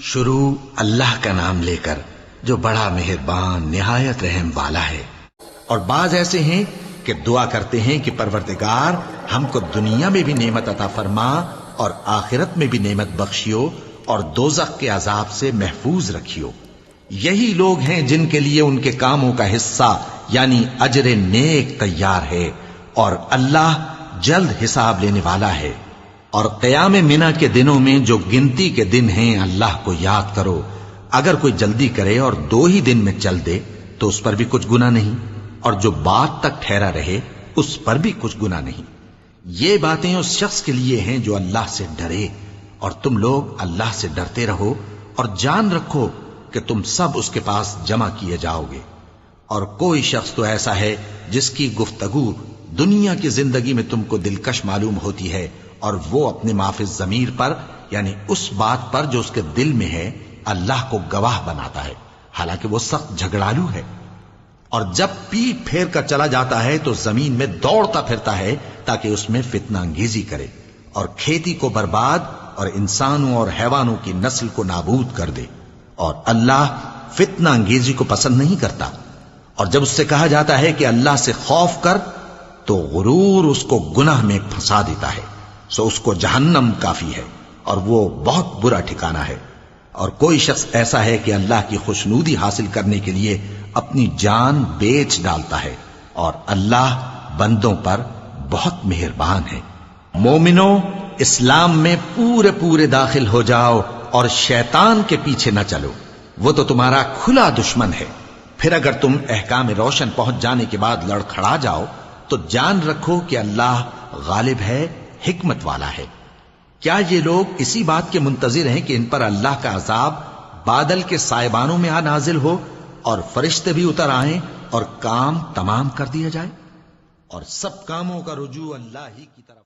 شروع اللہ کا نام لے کر جو بڑا مہربان نہایت رحم والا ہے۔ اور بعض ایسے ہیں کہ دعا کرتے ہیں کہ پروردگار ہم کو دنیا میں بھی نعمت عطا فرما اور آخرت میں بھی نعمت بخشیو اور دوزخ کے عذاب سے محفوظ رکھیو۔ یہی لوگ ہیں جن کے لیے ان کے کاموں کا حصہ یعنی اجر نیک تیار ہے، اور اللہ جلد حساب لینے والا ہے۔ اور قیام منی کے دنوں میں جو گنتی کے دن ہیں اللہ کو یاد کرو۔ اگر کوئی جلدی کرے اور 2 ہی دن میں چل دے تو اس پر بھی کچھ گناہ نہیں، اور جو بات تک ٹھہرا رہے اس پر بھی کچھ گناہ نہیں۔ یہ باتیں اس شخص کے لیے ہیں جو اللہ سے ڈرے، اور تم لوگ اللہ سے ڈرتے رہو اور جان رکھو کہ تم سب اس کے پاس جمع کیے جاؤ گے۔ اور کوئی شخص تو ایسا ہے جس کی گفتگو دنیا کی زندگی میں تم کو دلکش معلوم ہوتی ہے، اور وہ اپنے معافی ضمیر پر یعنی اس بات پر جو اس کے دل میں ہے اللہ کو گواہ بناتا ہے، حالانکہ وہ سخت جھگڑالو ہے۔ اور جب پیٹ پھیر کر چلا جاتا ہے تو زمین میں دوڑتا پھرتا ہے تاکہ اس میں فتنہ انگیزی کرے اور کھیتی کو برباد اور انسانوں اور حیوانوں کی نسل کو نابود کر دے، اور اللہ فتنہ انگیزی کو پسند نہیں کرتا۔ اور جب اس سے کہا جاتا ہے کہ اللہ سے خوف کر تو غرور اس کو گناہ میں پھنسا دیتا ہے، سو اس کو جہنم کافی ہے اور وہ بہت برا ٹھکانہ ہے۔ اور کوئی شخص ایسا ہے کہ اللہ کی خوشنودی حاصل کرنے کے لیے اپنی جان بیچ ڈالتا ہے، اور اللہ بندوں پر بہت مہربان ہے۔ مومنو، اسلام میں پورے پورے داخل ہو جاؤ اور شیطان کے پیچھے نہ چلو، وہ تو تمہارا کھلا دشمن ہے۔ پھر اگر تم احکام روشن پہنچ جانے کے بعد لڑکھڑا جاؤ تو جان رکھو کہ اللہ غالب ہے، حکمت والا ہے۔ کیا یہ لوگ اسی بات کے منتظر ہیں کہ ان پر اللہ کا عذاب بادل کے سائبانوں میں نازل ہو اور فرشتے بھی اتر آئیں اور کام تمام کر دیا جائے؟ اور سب کاموں کا رجوع اللہ ہی کی طرف